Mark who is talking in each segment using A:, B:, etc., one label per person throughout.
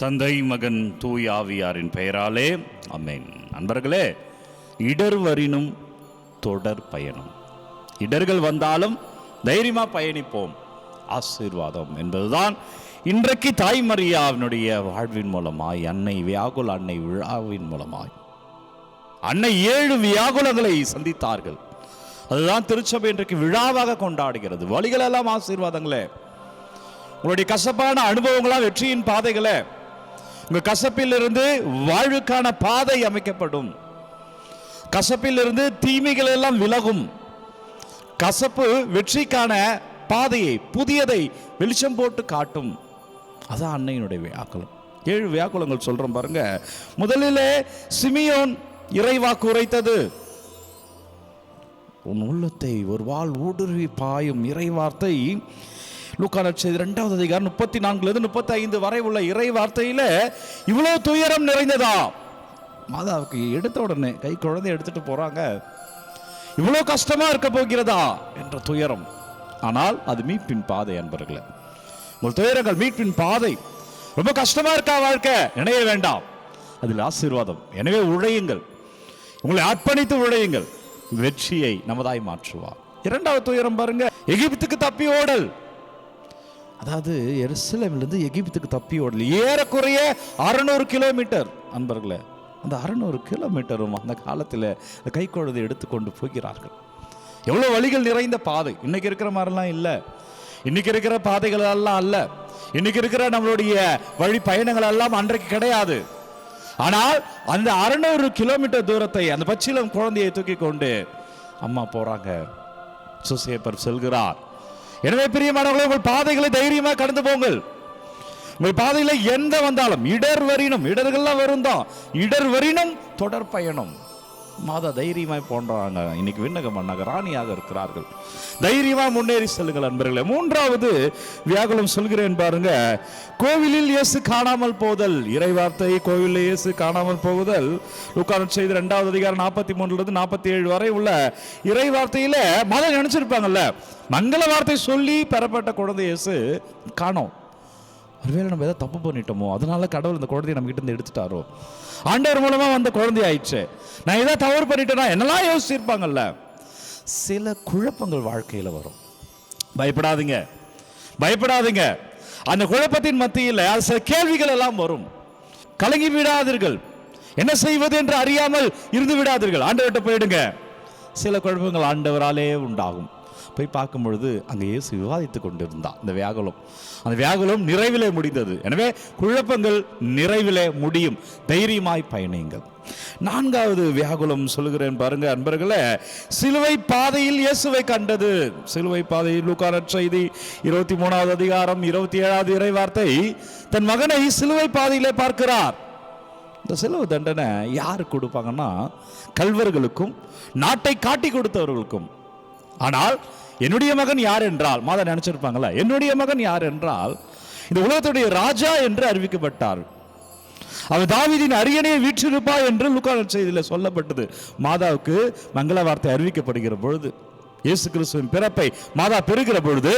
A: தந்தை மகன் தூய் ஆவியாரின் பெயராலே ஆமென். அன்பர்களே, இடர்வரினும் தொடர் பயணம். இடர்கள் வந்தாலும் தைரியமா பயணிப்போம், ஆசீர்வாதம் என்பதுதான் இன்றைக்கு தாய் மரியாவினுடைய வாழ்வின் மூலமாய், அன்னை வியாகுல அன்னை விழாவின் மூலமாய் அன்னை 7 வியாகுலங்களை சந்தித்தார்கள். அதுதான் திருச்சபை இன்றைக்கு விழாவாக கொண்டாடுகிறது. வழிகள் எல்லாம் ஆசீர்வாதங்களே. உங்களுடைய கசப்பான அனுபவங்களா வெற்றியின் பாதைகளே. உங்க கசப்பிலிருந்து வாழ்வுக்கான பாதை அமைக்கப்படும். கசப்பிலிருந்து தீமைகள் எல்லாம் விலகும். கசப்பு வெற்றிக்கான பாதையை, புதியதை வெளிச்சம் போட்டு காட்டும். அதான் அன்னையினுடைய வியாக்குலம். 7 வியாக்குலங்கள் சொல்றோம் பாருங்க. முதலிலே சிமியோன் இறைவாக்கு உரைத்தது. உன் உள்ளத்தை ஒரு வாள் ஊடுருவி பாயும் இறைவார்த்தை. லூக்கா நற்செய்தி 2வது அதிகாரம் 34 35 வரை உள்ள இறை வார்த்தையில இவ்வளவு துயரம் நிறைந்ததா? மாதாவுக்கு எடுத்த உடனே கை குழந்தை எடுத்துட்டு போறாங்க. இவ்வளவு கஷ்டமா இருக்க போகிறதா என்ற துயரம். ஆனால் அது மீட்பின் பாதை. அன்பர்களே, உங்கள் துயரங்கள் மீட்பின் பாதை. ரொம்ப கஷ்டமா இருக்கா வாழ்க்கை? நினைய வேண்டாம், அதில் ஆசீர்வாதம். எனவே உழையுங்கள், உங்களை அர்ப்பணித்து உழையுங்கள். வெற்றியை நமதாய் மாற்றுவார். 2வது துயரம் பாருங்க, எகிப்துக்கு தப்பி ஓடல். அதாவது எருசலேமிலிருந்து எகிப்துக்கு தப்பி ஓடல் ஏறக்குறைய 600 கிலோமீட்டர். அன்பர்களே, அந்த 600 கிலோமீட்டரும் அந்த காலத்தில் அந்த கைக்குழந்தை எடுத்துக்கொண்டு போகிறார்கள். எவ்வளவு வழிகள் நிறைந்த பாதை. இன்னைக்கு இருக்கிற மாதிரிலாம் இல்லை. இன்னைக்கு இருக்கிற பாதைகள் எல்லாம் அல்ல. இன்னைக்கு இருக்கிற நம்மளுடைய வழி பயணங்கள் எல்லாம் அன்றைக்கு கிடையாது. ஆனால் அந்த 600 கிலோமீட்டர் தூரத்தை அந்த பச்சிளம் குழந்தையை தூக்கி கொண்டு அம்மா போறாங்க. சூசேப்பர் செல்கிறார். எனவே பிரியமானவர்களே, உங்கள் பாதைகளை தைரியமாக கடந்து போங்கள். உங்கள் பாதையில எந்த வந்தாலும் இடர்கள்லாம் வரும் தான். இடர் வரினும் தொடர் பயணம். மாதா தைரியமாய் போன்றாங்க. இன்னைக்கு விண்ணக மன்னக ராணியாக இருக்கிறார்கள். தைரியமா முன்னேறி செல்லுங்கள் அன்பர்களே. 3வது வியாகுலம் சொல்கிறேன் பாருங்க. கோவிலில் இயேசு காணாமல் போதல். இறைவார்த்தை கோவிலில் இயேசு காணாமல் போகுதல். லூக்கா நற்செய்தி 2வது அதிகாரம் 43 47 வரை உள்ள இறைவார்த்தையில மாதா நினைச்சிருப்பாங்கல்ல, மங்கள வார்த்தை சொல்லி பெறப்பட்ட குழந்தை இயேசு காணோம். ஒருவேளை நம்ம ஏதாவது தப்பு பண்ணிட்டோமோ, அதனால கடவுள் இந்த குழந்தையை நம்ம கிட்ட இருந்து எடுத்துட்டாரோ, ஆண்டவர் மூலமா வந்த குழந்தை ஆயிடுச்சு, நான் ஏதாவது தவறு பண்ணிட்டேனா என்னெல்லாம் யோசிச்சிருப்பாங்கல்ல. சில குழப்பங்கள் வாழ்க்கையில வரும். பயப்படாதீங்க, பயப்படாதீங்க. அந்த குழப்பத்தின் மத்தியில் சில கேள்விகள் எல்லாம் வரும். கலங்கி விடாதீர்கள். என்ன செய்வது என்று அறியாமல் இருந்து விடாதீர்கள். ஆண்டவர்கிட்ட போயிடுங்க. சில குழப்பங்கள் ஆண்டவராலே உண்டாகும். போய் பார்க்கும் பொழுது அங்கே இயேசு விவாதித்து கொண்டிருந்தார். அந்த வியாகுலம் நிறைவிலே முடிந்தது. எனவே குழப்பங்கள் நிறைவிலே முடியும். தைரியமாய் பயணியுங்கள். 4வது வியாகுலம் சொல்லுகிறேன் பாருங்க அன்பர்களே. சிலுவை பாதையில் இயேசுவை கண்டது. சிலுவை பாதையில் லூக்கா நற்செய்தி 23வது அதிகாரம் 27வது இறை வார்த்தை, தன் மகனை சிலுவை பாதையிலே பார்க்கிறார். இந்த சிலுவை தண்டனை யாருக்கு கொடுப்பாங்கன்னா, கல்வர்களுக்கும் நாட்டை காட்டி கொடுத்தவர்களுக்கும். ஆனால் என்னுடைய மகன் யார் என்றால், மாதா நினைச்சிருப்பாங்களா, என்னுடைய மகன் யார் என்றால் இந்த உலகத்துடைய ராஜா என்று அறிவிக்கப்பட்டார். அவர் தாவீதின் அரியணையை வீற்றிருப்பா என்று லூக்கா நற்செய்தியில் சொல்லப்பட்டது. மாதாவுக்கு மங்கள வார்த்தை அறிவிக்கப்படுகிற பொழுது, இயேசு கிறிஸ்துவின் பிறப்பை மாதா பெறுகிற பொழுது,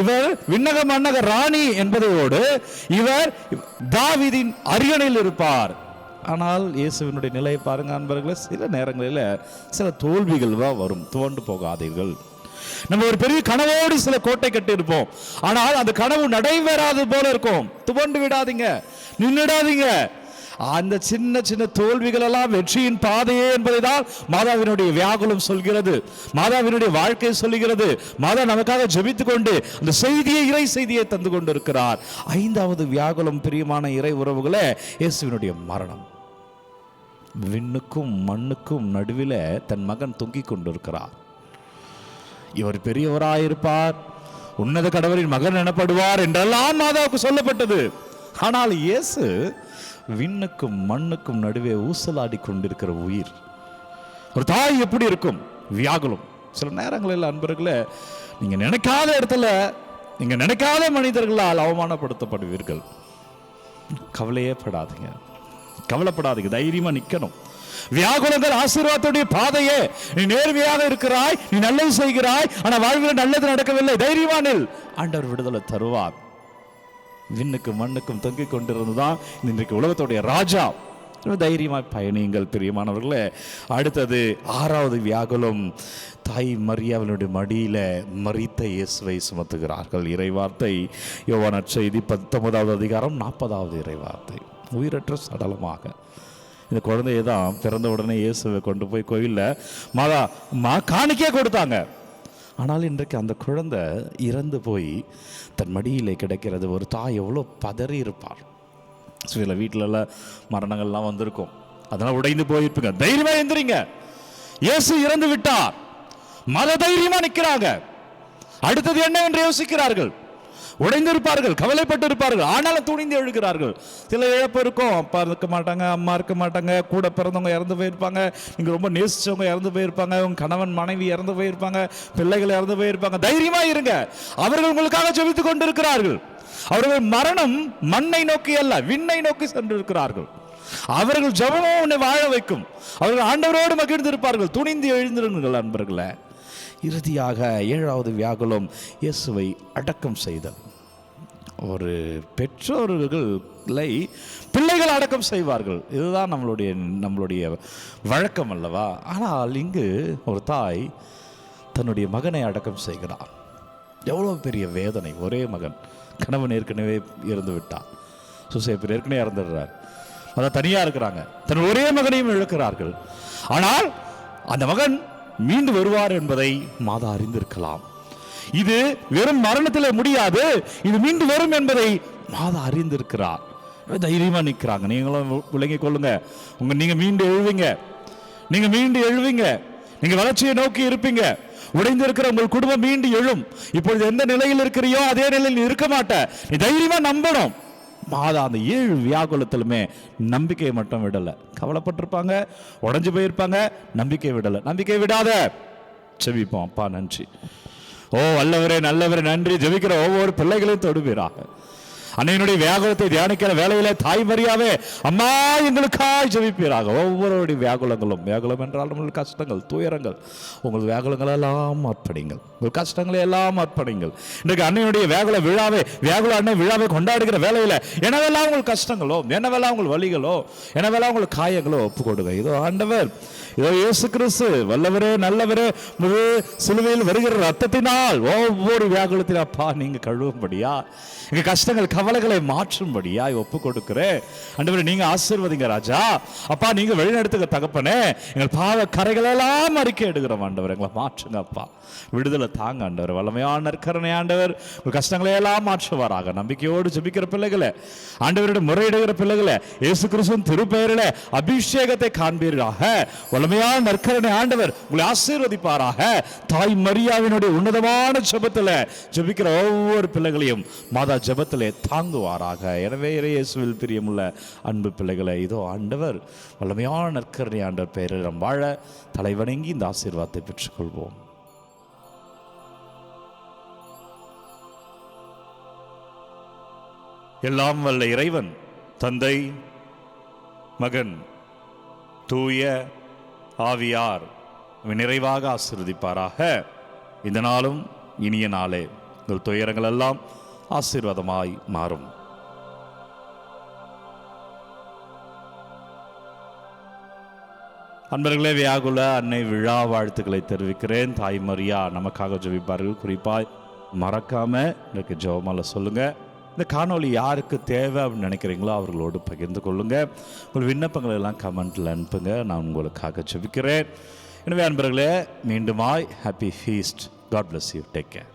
A: இவர் விண்ணக மன்னக ராணி என்பதோடு இவர் தாவீதின் அரியணையில் இருப்பார். ஆனால் இயேசுவினுடைய நிலையை பாருங்க அன்பர்களே. சில நேரங்களில் சில தோல்விகள் வரும். துவண்டு போகாதீர்கள். நம்ம ஒரு பெரிய கனவோடு சில கோட்டை கட்டி இருப்போம். ஆனால் அந்த கனவு நடைபெறாது போல இருக்கும். துவண்டு விடாதீங்க, நின்றுடாதீங்க. அந்த சின்ன சின்ன தோல்விகள் எல்லாம் வெற்றியின் பாதையே என்பதை தான் மாதாவினுடைய வியாகுலம் சொல்கிறது. மாதாவினுடைய வாழ்க்கை சொல்லுகிறது. மாதா நமக்காக ஜெபித்துக் கொண்டு அந்த செய்தியை, இறை செய்தியை தந்து கொண்டு இருக்கிறார். 5வது வியாகுலம் பிரியமான இறை உறவுகளே, இயேசுவினுடைய மரணம். விண்ணுக்கும் மண்ணுக்கும் நடுவில் தன் மகன் தொங்கிக் கொண்டிருக்கிறார். இவர் பெரியவராயிருப்பார், உன்னத கடவுளின் மகன் எனப்படுவார் என்றெல்லாம் மாதாவுக்கு சொல்லப்பட்டது. ஆனால் இயேசு விண்ணுக்கும் மண்ணுக்கும் நடுவே ஊசலாடி கொண்டிருக்கிற உயிர். ஒரு தாய் எப்படி இருக்கும்? வியாகுலம். சில நேரங்களில் அன்பர்களே, நீங்க நினைக்காத இடத்துல, நீங்க நினைக்காத மனிதர்களால் அவமானப்படுத்தப்படுவீர்கள். கவலையே படாதீங்க, கவலைப்படாதீங்க. தைரியமா நிக்கணும். வியாகுலங்கள் ஆசீர்வாதத்துடைய பாதையே. நீ நேர்மையாக இருக்கிறாய், நீ நல்லது செய்கிறாய், ஆனா வாழ்வில் நல்லது நடக்கவில்லை, தைரியமானில் ஆண்டவர் விடுதலை தருவார். விண்ணுக்கும் மண்ணுக்கும் தொங்கிக் கொண்டிருந்துதான் இன்றைக்கு உலகத்துடைய ராஜா. தைரியமாய் பயணியுங்கள் பிரியமானவர்களே. அடுத்தது 6வது வியாகுலம். தாய் மரியாவினுடைய மடியில மரித்த இயேசுவை சுமத்துகிறார்கள். இறைவார்த்தை யோவான் நற்செய்தி 19வது அதிகாரம் 40வது இறைவார்த்தை. உயிரற்ற சடலமாக இந்த குழந்தையை தான் பிறந்த உடனே இயேசுவை கொண்டு போய் கோயிலில் காணிக்கையே கொடுத்தாங்க. ஆனால் இன்றைக்கு அந்த குழந்தை இறந்து போய் தன் மடியிலே கிடைக்கிறது. ஒரு தாய் எவ்வளோ பதறி இருப்பார். சில வீட்டிலலாம் மரணங்கள்லாம் வந்திருக்கும், அதெல்லாம் உடைந்து போயிருப்பீங்க. தைரியமா எந்திரிங்க, இயேசு இறந்து விட்டார். மத தைரியமா நிற்கிறாங்க. அடுத்தது என்னவென்று யோசிக்கிறார்கள். உடைந்திருப்பார்கள், கவலைப்பட்டு இருப்பார்கள், ஆனாலும் துணிந்து எழுகிறார்கள். சில இழப்பு இருக்கும், அப்பா இருக்க மாட்டாங்க, அம்மா இருக்க மாட்டாங்க, கூட பிறந்தவங்க இறந்து போயிருப்பாங்க, நீங்கள் ரொம்ப நேசிச்சவங்க இறந்து போயிருப்பாங்க, உங்க கணவன் மனைவி இறந்து போயிருப்பாங்க, பிள்ளைகள் இறந்து போயிருப்பாங்க. தைரியமா இருங்க, அவர்கள் உங்களுக்காக ஜெபித்துக் கொண்டிருக்கிறார்கள். அவர்கள் மரணம் மண்ணை நோக்கி அல்ல, விண்ணை நோக்கி சென்றிருக்கிறார்கள். அவர்கள் ஜெபமும் உன்னை வாழ வைக்கும். அவர்கள் ஆண்டவரோடு மகிழ்ந்திருப்பார்கள். துணிந்து எழுந்திருங்கள் அன்பர்களே. இறுதியாக 7வது வியாகுலம் இயேசுவை அடக்கம் செய்தல். ஒரு பெற்றோர்களை பிள்ளைகள் அடக்கம் செய்வார்கள். இதுதான் நம்மளுடைய வழக்கம் அல்லவா? ஆனால் இங்கு ஒரு தாய் தன்னுடைய மகனை அடக்கம் செய்கிறார். எவ்வளோ பெரிய வேதனை. ஒரே மகன், கணவன் ஏற்கனவே இறந்து விட்டார், சுசேப்பர் ஏற்கனவே இறந்துடுறார், அதான் தனியாக இருக்கிறாங்க. தன் ஒரே மகனையும் இழக்கிறார்கள். ஆனால் அந்த மகன் மீண்டு வருவார் என்பதை மாதா அறிந்திருக்கலாம். இது வெறும் மரணத்தில் முடியாது, இது மீண்டு வரும் என்பதை மாதா அறிந்திருக்கிறார். தைரியமா நிற்கிறாங்க. நீங்களும் விளங்கிக் கொள்ளுங்க. நீங்க மீண்டு எழுவீங்க, நீங்க மீண்டு எழுவீங்க, நீங்க வளர்ச்சியை நோக்கி இருப்பீங்க. உடைந்திருக்கிற உங்கள் குடும்பம் மீண்டு எழும். இப்பொழுது எந்த நிலையில் இருக்கிறியோ அதே நிலையில் இருக்க மாட்ட. நீ தைரியமா நம்பணும். மாதா அந்த 7 வியாகுலத்திலுமே நம்பிக்கையை மட்டும் விடலை. கவலைப்பட்டிருப்பாங்க, உடஞ்சு போயிருப்பாங்க, நம்பிக்கை விடலை. நம்பிக்கை விடாத ஜெபிப்போம். அப்பா நன்றி, ஓ வல்லவரே நல்லவரே நன்றி. ஜெபிக்கிற ஒவ்வொரு பிள்ளைகளையும் தொடுவீராக. அன்னையினுடைய வியாகுலத்தை தியானிக்கிற வேலையில தாய் மரியாவே அம்மா எங்களுக்காய் ஜெபிப்பீராக. ஒவ்வொருடைய வியாகுலங்களும், வியாகுலம் என்றால் நம்மளுடைய கஷ்டங்கள், துயரங்கள், உங்கள் வியாகுலங்கள் எல்லாம் அர்ப்பணிங்கள், உங்கள் கஷ்டங்களை எல்லாம் அர்ப்பணிங்கள். இன்றைக்கு அன்னையுடைய வியாகுல அன்னை விழாவை கொண்டாடுகிற வேலையில என்னவெல்லாம் உங்கள் கஷ்டங்களோ, என்னவெல்லாம் உங்கள் வலிகளோ, என்னவெல்லாம் உங்கள் காயங்களோ ஒப்பு கொடுங்க. இதோ ஆண்டவர், இதோ இயேசு கிறிஸ்து வல்லவரே நல்லவரே சிலுவையில் வருகிற ரத்தத்தினால் ஒவ்வொரு வியாகுலத்திலும் அப்பா நீங்க கழுவும்படியா, எங்க கஷ்டங்கள் கவலைகளை மாற்றும்படியா ஒப்பு கொடுக்கிறேன். ஆண்டவரே நீங்க ஆசீர்வதிங்க ராஜா. அப்பா நீங்க வழிநடத்துங்க தகப்பனே. எங்கள் பாவ கரைகளெல்லாம் அறிக்கை எடுக்கிறோம் ஆண்டவர். எங்களை மாற்றுங்க அப்பா, விடுதலை தாங்க ஆண்டவர். வல்லமையான நற்கருணை ஆண்டவர் உங்கள் கஷ்டங்களை எல்லாம் மாற்றுவாராக. நம்பிக்கையோடு ஜெபிக்கிற பிள்ளைகளை, ஆண்டவரிடம் முறையிடுகிற பிள்ளைகளை இயேசு கிறிஸ்துவின் திருப்பெயரில் அபிஷேகத்தை காண்பீராக. வல்லமையான நற்கருணை ஆண்டவர் உங்களை ஆசீர்வதிப்பாராக. தாய் மரியாவினுடைய உன்னதமான ஜெபத்தில் ஜெபிக்கிற ஒவ்வொரு பிள்ளைகளையும் மாதா ஜெபத்திலே தாங்குவாராக. எனவே இயேசுவில் பிரியமுள்ள அன்பு பிள்ளைகளை, இதோ ஆண்டவர் வல்லமையான நற்கருணை ஆண்டவர் பெயரில் நாம் வாழ தலைவணங்கி இந்த ஆசீர்வாதத்தை பெற்றுக்கொள்வோம். எல்லாம் வல்ல இறைவன் தந்தை, மகன், தூய ஆவியார் நிறைவாக ஆசீர்வதிப்பாராக. இந்த நாளும் இனிய நாளே. உங்கள் துயரங்கள் எல்லாம் ஆசீர்வாதமாய் மாறும். அன்பர்களே, வியாகுல அன்னை விழா வாழ்த்துக்களை தெரிவிக்கிறேன். தாய் மரியா நமக்காக ஜெபிப்பார்கள். குறிப்பாய் மறக்காம எனக்கு ஜெபமால சொல்லுங்க. இந்த காணொலி யாருக்கு தேவை அப்படின்னு நினைக்கிறீங்களோ அவர்களோடு பகிர்ந்து கொள்ளுங்க. உங்கள் விண்ணப்பங்களை எல்லாம் கமெண்ட்ல அனுப்புங்க, நான் உங்களுக்காக ஜெபிக்கிறேன். எனவே அன்பர்களே, மீண்டுமாய் happy feast. God bless you. Take care.